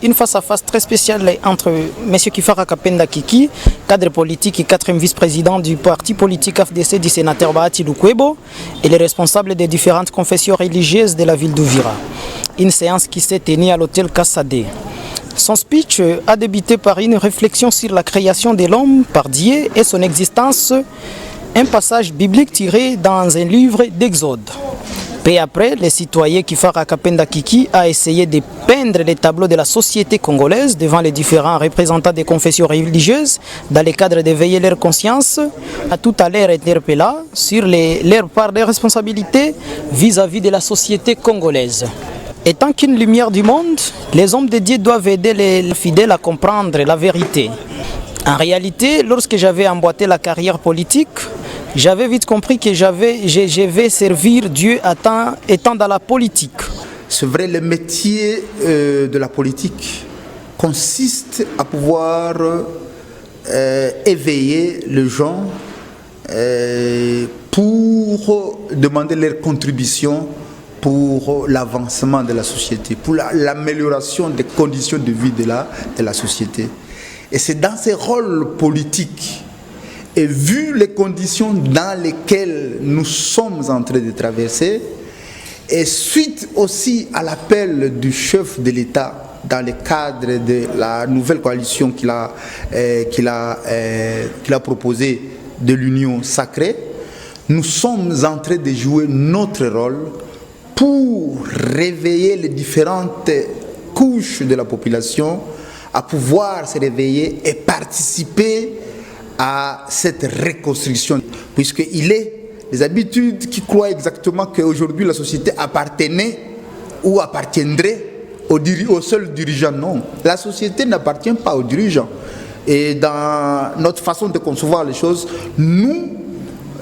Une face-à-face très spéciale entre M. Kifara Kapenda Kiki, cadre politique et 4e vice-président du parti politique FDC du sénateur Bahati Lukwebo, et les responsables des différentes confessions religieuses de la ville d'Uvira. Une séance qui s'est tenue à l'hôtel Kassadé. Son speech a débuté par une réflexion sur la création de l'homme par Dieu et son existence, un passage biblique tiré dans un livre d'Exode. Peu après, le citoyen Kifara Kapenda Kiki a essayé de peindre les tableaux de la société congolaise devant les différents représentants des confessions religieuses dans le cadre d'éveiller leur conscience, à tout à l'heure interpellant sur leur part de responsabilité vis-à-vis de la société congolaise. Étant qu'une lumière du monde, les hommes de Dieu doivent aider les fidèles à comprendre la vérité. En réalité, lorsque j'avais emboîté la carrière politique, j'avais vite compris que je vais servir Dieu étant dans la politique. C'est vrai, le métier de la politique consiste à pouvoir éveiller les gens pour demander leur contribution pour l'avancement de la société, pour l'amélioration des conditions de vie de la société. Et c'est dans ces rôles politiques, et vu les conditions dans lesquelles nous sommes en train de traverser, et suite aussi à l'appel du chef de l'État dans le cadre de la nouvelle coalition qu'il a proposée de l'Union sacrée, nous sommes en train de jouer notre rôle pour réveiller les différentes couches de la population à pouvoir se réveiller et participer à cette reconstruction, puisqu'il est des habitudes qui croient exactement qu'aujourd'hui la société appartenait ou appartiendrait au seul dirigeant. Non, la société n'appartient pas aux dirigeants. Et dans notre façon de concevoir les choses, nous,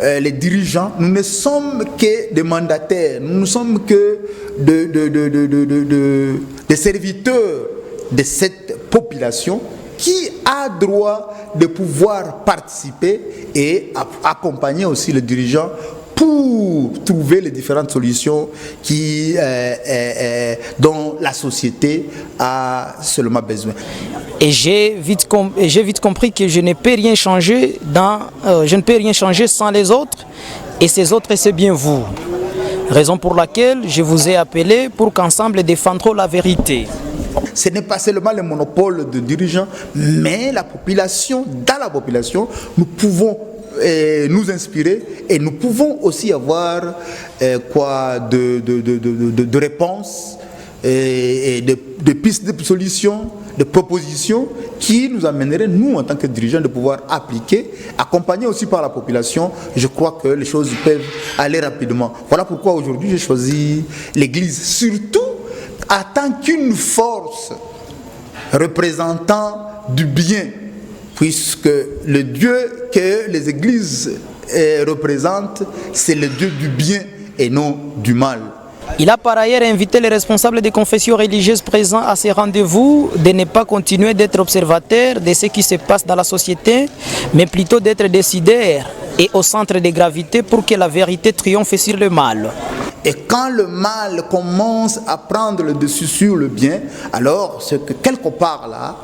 les dirigeants, nous ne sommes que des mandataires, nous ne sommes que des serviteurs de cette population qui a droit de pouvoir participer et accompagner aussi les dirigeants pour trouver les différentes solutions dont la société a seulement besoin. Et j'ai vite compris que je ne peux rien changer sans les autres, et ces autres, c'est bien vous. Raison pour laquelle je vous ai appelé pour qu'ensemble défendrons la vérité. Ce n'est pas seulement le monopole de dirigeants, mais la population, dans la population, nous pouvons nous inspirer et nous pouvons aussi avoir de réponses et de pistes de solutions, de propositions qui nous amèneraient, nous en tant que dirigeants, de pouvoir appliquer, accompagner aussi par la population. Je crois que les choses peuvent aller rapidement. Voilà pourquoi aujourd'hui j'ai choisi l'Église, surtout en tant qu'une force représentant du bien, puisque le Dieu que les églises représentent, c'est le Dieu du bien et non du mal. Il a par ailleurs invité les responsables des confessions religieuses présents à ces rendez-vous de ne pas continuer d'être observateurs de ce qui se passe dans la société, mais plutôt d'être décideurs et au centre de gravité pour que la vérité triomphe sur le mal. Et quand le mal commence à prendre le dessus sur le bien, alors c'est que quelque part là,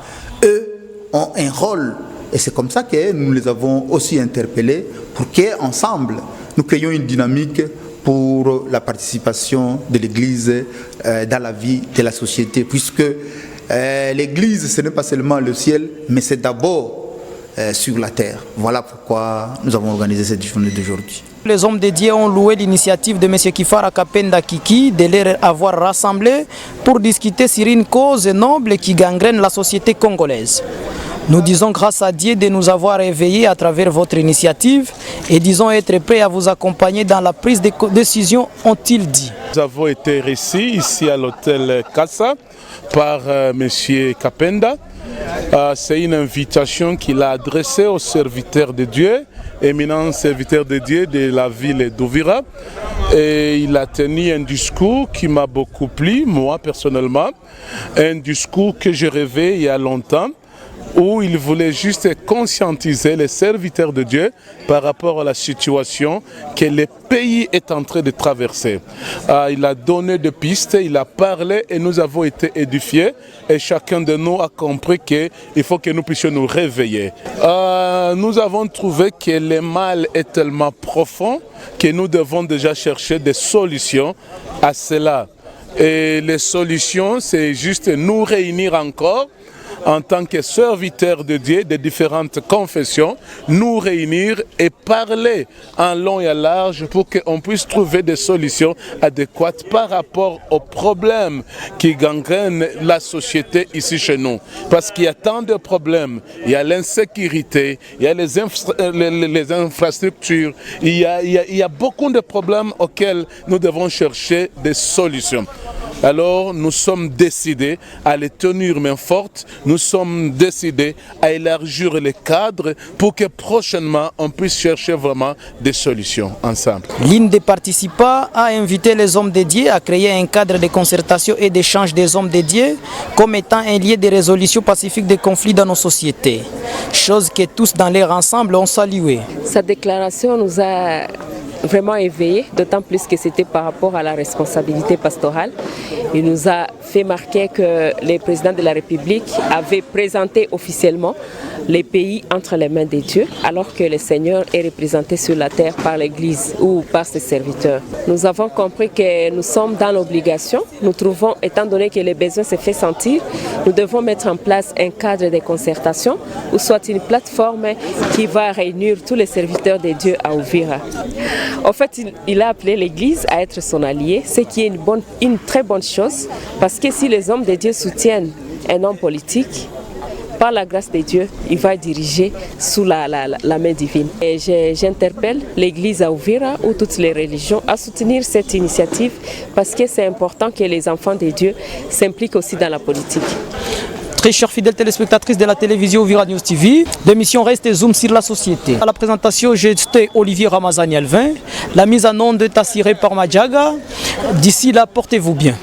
eux ont un rôle. Et c'est comme ça que nous les avons aussi interpellés pour qu'ensemble, nous créions une dynamique pour la participation de l'Église dans la vie de la société. Puisque l'Église, ce n'est pas seulement le ciel, mais c'est d'abord sur la terre. Voilà pourquoi nous avons organisé cette journée d'aujourd'hui. Les hommes de Dieu ont loué l'initiative de M. Kifara Kapenda Kiki de les avoir rassemblés pour discuter sur une cause noble qui gangrène la société congolaise. Nous disons grâce à Dieu de nous avoir éveillés à travers votre initiative et disons être prêts à vous accompagner dans la prise de décision, ont-ils dit. Nous avons été reçus ici à l'hôtel Casa par M. Kapenda. C'est une invitation qu'il a adressée aux serviteurs de Dieu, éminents serviteurs de Dieu de la ville d'Uvira. Et il a tenu un discours qui m'a beaucoup plu, moi personnellement. Un discours que je rêvais il y a longtemps, où il voulait juste conscientiser les serviteurs de Dieu par rapport à la situation que le pays est en train de traverser. Il a donné des pistes, il a parlé et nous avons été édifiés et chacun de nous a compris qu'il faut que nous puissions nous réveiller. Nous avons trouvé que le mal est tellement profond que nous devons déjà chercher des solutions à cela. Et les solutions, c'est juste nous réunir encore en tant que serviteurs de Dieu de différentes confessions, nous réunir et parler en long et en large pour qu'on puisse trouver des solutions adéquates par rapport aux problèmes qui gangrènent la société ici chez nous. Parce qu'il y a tant de problèmes, il y a l'insécurité, il y a les infrastructures, il y a beaucoup de problèmes auxquels nous devons chercher des solutions. Alors nous sommes décidés à les tenir main forte, nous sommes décidés à élargir les cadres pour que prochainement on puisse chercher vraiment des solutions ensemble. L'une des participants a invité les hommes de Dieu à créer un cadre de concertation et d'échange des hommes de Dieu comme étant un lieu de résolution pacifique des conflits dans nos sociétés, chose que tous dans leur ensemble ont salué. Sa déclaration nous a vraiment éveillé, d'autant plus que c'était par rapport à la responsabilité pastorale. Il nous a fait marquer que le président de la République avait présenté officiellement les pays entre les mains de Dieu, alors que le Seigneur est représenté sur la terre par l'Église ou par ses serviteurs. Nous avons compris que nous sommes dans l'obligation. Nous trouvons, étant donné que les besoins se font sentir, nous devons mettre en place un cadre de concertation ou soit une plateforme qui va réunir tous les serviteurs de Dieu à Uvira. En fait, il a appelé l'Église à être son allié, ce qui est une très bonne chose, parce que si les hommes de Dieu soutiennent un homme politique, par la grâce de Dieu, il va diriger sous la main divine. Et j'interpelle l'Église à Uvira ou toutes les religions à soutenir cette initiative parce que c'est important que les enfants de Dieu s'impliquent aussi dans la politique. Très chers fidèles téléspectatrices de la télévision Uvira News TV, l'émission Reste Zoom sur la société. À la présentation, j'étais Olivier Ramazani Alvin. La mise en onde est assurée par Madjaga. D'ici là, portez-vous bien.